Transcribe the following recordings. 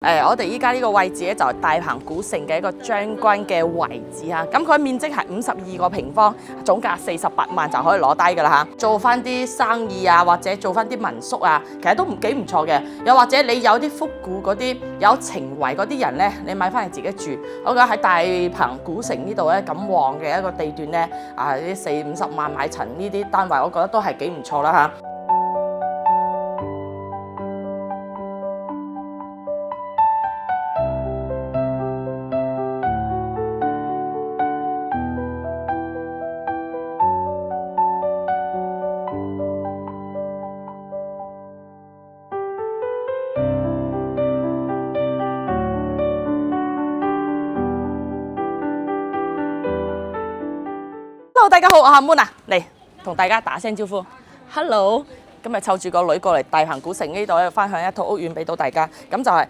我哋依家呢個位置咧就係大鵬古城嘅一個將軍嘅遺址嚇，咁佢面積係52個平方，總價48萬就可以攞低㗎啦嚇。做翻啲生意啊，或者做翻啲民宿啊，其實都幾唔錯嘅。又或者你有啲復古嗰啲有情懷嗰啲人咧，你買翻嚟自己住，我覺得喺大鵬古城呢度咧咁旺嘅一個地段咧，啲40-50萬買層呢啲單位，我覺得都係幾唔錯啦嚇。Hello， 大家好，我係阿 Moon 啊，嚟同大家打聲招呼。Hello， 今日湊住個女過嚟大鵬古城呢度咧，分享一套屋苑俾到大家。咁就係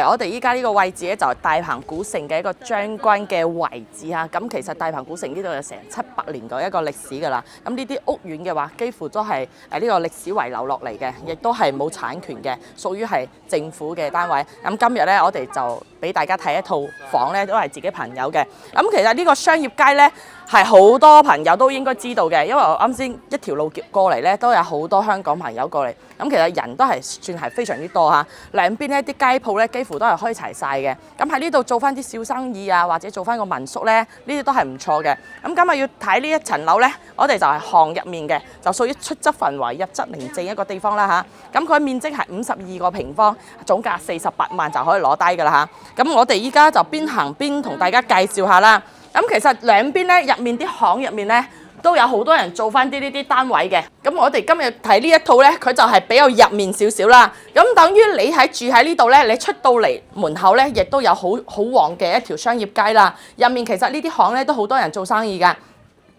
我哋依家呢個位置咧，就係大鵬古城嘅一個將軍嘅遺址啊。咁其實大鵬古城呢度有成700年嘅一個歷史㗎啦。咁呢啲屋苑嘅話，幾乎都係呢個歷史遺留落嚟嘅，亦都係冇產權嘅，屬於係政府嘅單位。咁今日咧，我哋就俾大家睇一套房咧，都係自己朋友嘅。咁其實呢個商業街咧，係好多朋友都應該知道嘅，因為我啱先一條路過嚟咧，都有好多香港朋友過嚟。咁其實人都係算係非常之多嚇，兩邊呢啲街鋪咧幾乎都係開齊晒嘅。咁喺呢度做翻啲小生意啊，或者做翻個民宿咧，呢啲都係唔錯嘅。咁今日要睇呢一層樓咧，我哋就係巷入面嘅，就屬於出則焚華入則寧靜一個地方啦嚇。咁佢面積係52個平方，總價48萬就可以攞低㗎啦嚇。咁我哋依家就邊行邊同大家介紹下啦。咁其實兩邊咧入面啲巷入面咧都有好多人做翻呢啲單位嘅。咁我哋今日睇呢一套咧，佢就係比較入面少少啦。咁等於你住喺呢度咧，你出到嚟門口咧，亦都有好旺嘅一條商業街啦。入面其實呢啲巷咧都好多人做生意㗎，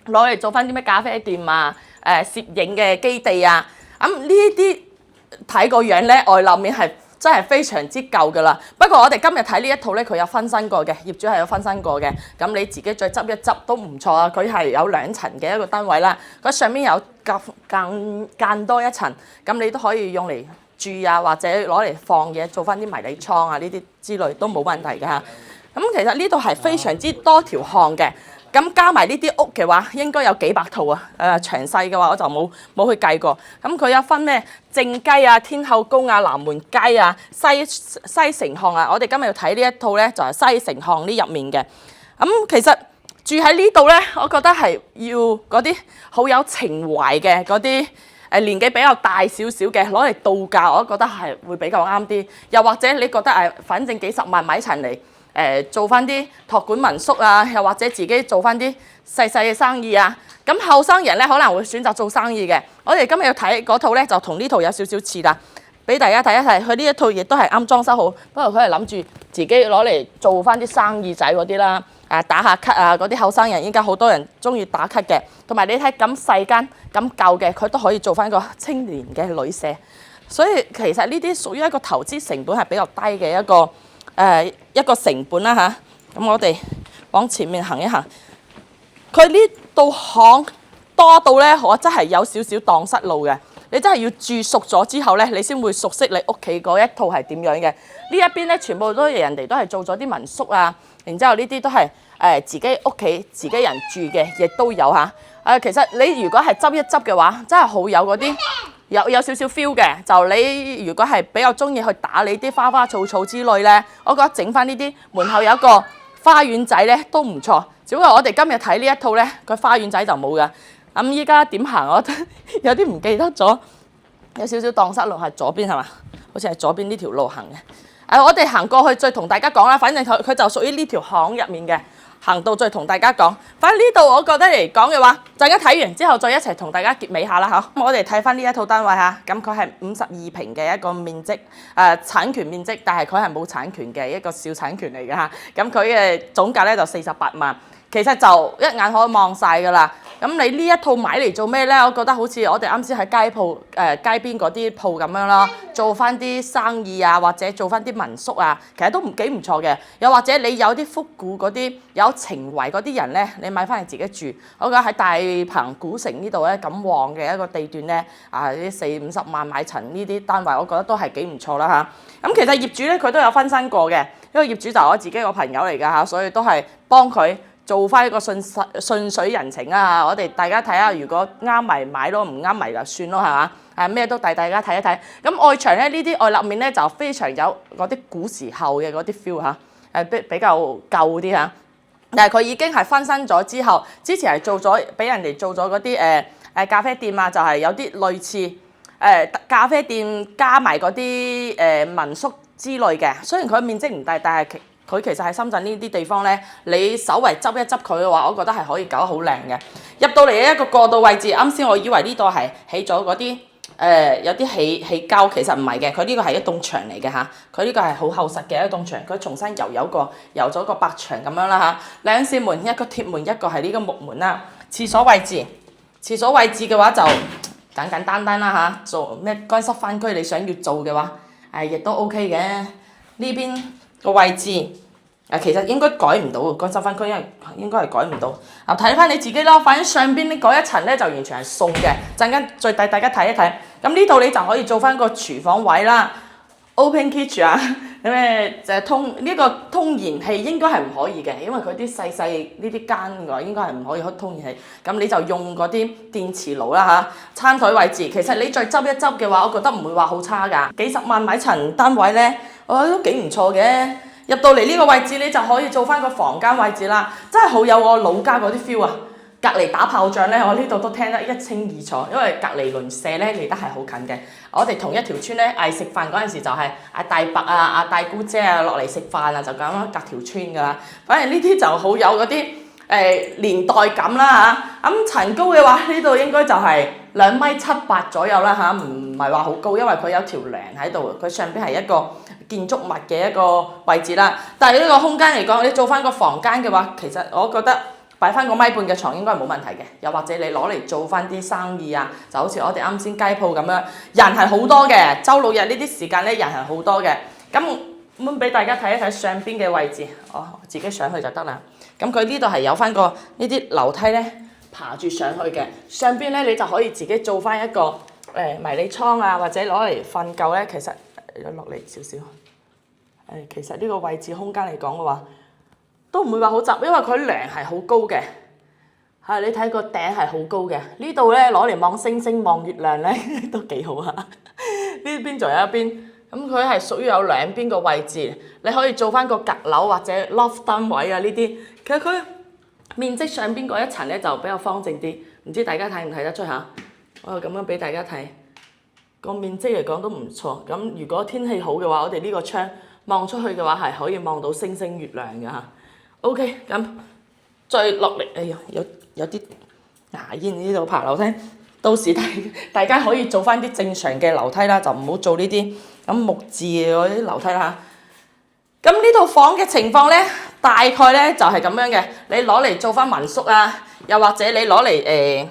攞嚟做翻啲咩咖啡店啊、攝影嘅基地啊。咁呢啲睇個樣咧，外立面係真係非常之舊㗎啦。不過我哋今日睇呢一套咧，佢有分身過嘅，業主係有分身過嘅。咁你自己再執一執都唔錯啊。佢係有2層嘅一個單位啦，佢上面有間多一層，咁你都可以用嚟住啊，或者攞嚟放嘢，做翻啲迷你倉啊呢啲之類都冇問題㗎嚇。咁其實呢度係非常之多條巷嘅。咁加埋呢啲屋嘅話，應該有幾百套啊！詳細嘅話我就冇去計過。咁佢有分咩正街啊、天后宮啊、南門街啊、西城巷啊。我哋今日要睇呢一套咧，就係西城巷呢入面嘅。其實住喺呢度咧，我覺得係要嗰啲好有情懷嘅嗰啲年紀比較大少少嘅，攞嚟度假，我覺得係會比較啱啲。又或者你覺得反正幾十萬買層嚟。做翻啲託管民宿啊，又或者自己做翻啲細嘅生意啊。咁後生人咧可能會選擇做生意嘅。我哋今日要睇嗰套咧，就同呢套有少少似啦，俾大家睇一睇。佢呢一套亦都係啱裝修好，不過佢係諗住自己攞嚟做翻啲生意仔嗰啲啦，打下卡啊嗰啲後生人，依家好多人中意打卡嘅。同埋你睇咁細間咁舊嘅，佢都可以做翻個青年嘅旅社。所以其實呢啲屬於一個投資成本係比較低嘅一個成本啦嚇。咁我哋往前面行一行，佢呢度巷多到咧，我真係有少少蕩失路嘅。你真係要住熟咗之後咧，你先會熟悉你屋企嗰一套係點樣嘅。呢一邊咧，全部都人哋都係做咗啲民宿啊，然之後呢啲都係自己屋企自己人住嘅，亦都有嚇。其實你如果係執一執嘅話，真係好有嗰啲。有少少 feel 嘅，就你如果係比較中意去打理啲花花草草之類咧，我覺得整翻呢啲門後有一個花園仔咧都唔錯。只不過我哋今日睇呢一套咧，佢花園仔就冇㗎。咁依家點行我覺得有啲唔記得咗，有少少蕩失路係左邊係嘛？好似係左邊呢條路行嘅。我哋行過去再同大家講啦，反正佢就屬於呢條巷入面嘅。行到再同大家講，反正呢度我覺得嚟講嘅話，陣間睇完之後再一齊同大家結尾下啦嚇。我哋睇翻呢一套單位嚇，咁佢係52平嘅一個面積，產權面積，但係佢係冇產權嘅一個小產權嚟嘅嚇。咁佢嘅總價咧就48萬。其其實就一眼可以望晒㗎啦。咁你呢一套買嚟做咩呢？我覺得好似我哋啱先喺街邊嗰啲鋪咁樣啦，做翻啲生意啊，或者做翻啲民宿啊，其實都幾唔錯嘅。又或者你有啲復古嗰啲有情懷嗰啲人呢，你買翻嚟自己住，我覺得喺大鵬古城呢度呢，咁旺嘅一個地段呢，啲40-50萬買層呢啲單位，我覺得都係幾唔錯啦嚇。咁其實業主呢，佢都有分身過嘅，因為業主就係我自己個朋友嚟㗎嚇，所以都係幫佢做翻一個順水人情啊！我哋大家睇下，如果啱咪買咯，唔啱咪就算咯，係嘛？咩都帶大家睇一睇。咁外牆咧，呢啲外立面咧就非常有嗰啲古時候嘅嗰啲 feel 嚇，比較舊啲嚇。但係佢已經係翻新咗之後，之前係做咗俾人哋做咗嗰啲咖啡店啊，就係有啲類似咖啡店加埋嗰啲民宿之類嘅。雖然佢面積唔大，但係佢其實喺深圳呢啲地方咧，你稍為執一執佢嘅話，我覺得係可以搞得好靚嘅。入到嚟嘅一個過渡位置，啱先我以為呢度係起咗嗰啲有啲起膠，其實唔係嘅，佢呢個係一棟牆嚟嘅嚇。佢呢個係好厚實嘅一棟牆，佢重新油咗個白牆咁樣啦嚇。兩扇門，一個鐵門，一個係呢個木門啦。廁所位置嘅話就簡單啦嚇。做咩乾濕番區你想要做嘅話，亦都 OK 嘅。呢邊個位置其實應該改唔到嘅，乾濕番區應該係改唔到。睇翻你自己咯，反正上邊呢嗰一層咧就完全係送嘅。陣間再帶大家睇一睇。咁呢度你就可以做翻個廚房位啦 ，open kitchen 啊，就係呢個通燃氣應該係唔可以嘅，因為佢啲細呢啲間㗎，應該係唔可以開通燃氣。咁你就用嗰啲電磁爐啦嚇。餐台位置其實你再執一執嘅話，我覺得唔會話好差㗎。幾十萬買層單位咧，我覺得都幾唔錯嘅。入到嚟呢個位置，你就可以做翻個房間位置啦，真係好有我老家嗰啲 feel 啊！隔離打炮仗咧，我呢度都聽得一清二楚，因為隔離鄰舍咧離得係好近嘅。我哋同一條村咧，嗌食飯嗰陣時就係阿大伯啊、阿大姑姐啊落嚟食飯啊，就咁樣隔條村㗎啦。反正呢啲就好有嗰啲年代感啦嚇。咁層高嘅話，呢度應該就係2.78米左右啦嚇，唔係話好高，因為佢有條梁喺度，佢上邊係一個建築物嘅一個位置啦。但係呢個空間嚟講，你做翻個房間嘅話，其實我覺得擺翻個1.5米嘅床應該係冇問題嘅。又或者你攞嚟做翻啲生意啊，就好似我哋啱先雞鋪咁樣，人係好多嘅。週六日呢啲時間咧，人係好多嘅。咁俾大家睇一睇上邊嘅位置，我自己上去就得啦。咁佢呢度係有翻個呢啲樓梯咧，爬住上去嘅。上邊咧你就可以自己做翻一個迷你倉啊，或者攞嚟瞓覺咧。其實落嚟少少，其實呢個位置空間嚟講嘅話，都唔會話好窄，因為佢梁係好高嘅。你睇個頂係好高嘅。呢度咧攞嚟望星星、望月亮咧都幾好啊。呢邊仲有一邊，咁佢係屬於有兩邊個位置，你可以做翻個閣樓或者 loft 單位啊呢啲。其實佢面積上邊嗰一層咧就比較方正啲，唔知大家睇唔睇得出嚇？我就咁樣俾大家睇。個面積嚟講都唔錯，咁如果天氣好嘅話，我哋呢個窗望出去嘅話係可以望到星星月亮嘅嚇。OK， 咁再落嚟，哎呀，有啲牙煙呢度爬樓梯，到時大家可以做翻啲正常嘅樓梯啦，就唔好做呢啲咁木質嘅嗰啲樓梯啦嚇。咁呢套房嘅情況咧，大概咧就係咁樣嘅。你攞嚟做翻民宿啊，又或者你攞嚟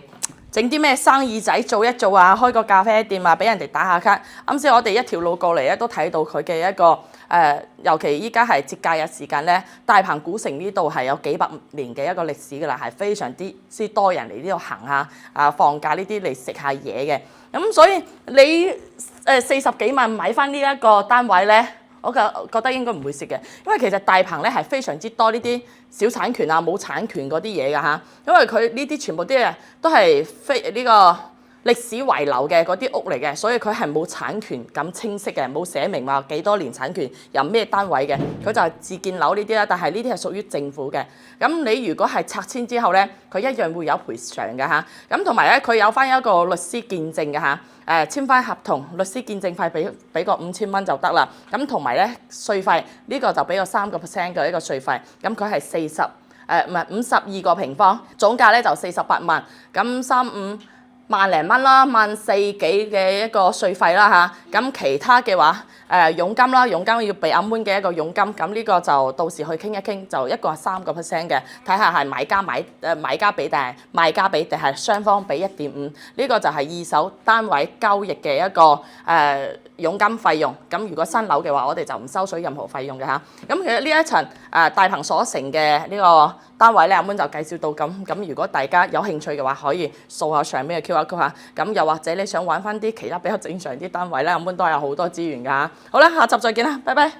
整啲咩生意仔做一做啊，開個咖啡店啊，俾人哋打下卡。啱先我哋一條路過嚟咧，都睇到佢嘅一個尤其依家係節假日時間咧，大鵬古城呢度係有幾百年嘅一個歷史㗎啦，係非常之多人嚟呢度行下放假呢啲嚟食下嘢嘅。咁所以你40幾萬買翻呢一個單位咧，我覺得應該唔會蝕嘅，因為其實大鵬咧係非常之多呢啲小產權啊、冇產權嗰啲嘢㗎嚇，因為佢呢啲全部啲都係呢個歷史遺留嘅嗰啲屋嚟嘅，所以佢係冇產權咁清晰嘅，冇寫明話幾多年產權，由咩單位嘅，佢就係自建樓呢啲啦。但係呢啲係屬於政府嘅。咁你如果係拆遷之後咧，佢一樣會有賠償嘅嚇。咁同埋咧，佢有翻一個律師見證嘅嚇。簽翻合同，律師見證費俾個5000蚊就得啦。咁同埋咧稅費呢個就俾個3% 嘅一個稅費。咁佢係52個平方，總價咧就48萬。咁35萬零蚊啦，14,000幾嘅一個稅費啦嚇。咁其他嘅話，佣金啦，佣金要俾阿 Moon 嘅一個佣金，咁呢個就到時去傾一傾，就一個係3%嘅，睇下係買家俾定係賣家俾定係雙方俾1.5，呢個就係二手單位交易嘅一個佣金費用。咁如果新樓嘅話，我哋就唔收取任何費用嘅嚇。咁其實呢一層大鵬所城嘅呢個單位咧，阿 Moon 就介紹到咁。如果大家有興趣嘅話，可以掃下上面嘅 QR code 嚇。咁又或者你想揾翻啲其他比較正常啲單位咧，阿 Moon 都有好多資源㗎嚇。好啦，下集再見啦，拜拜。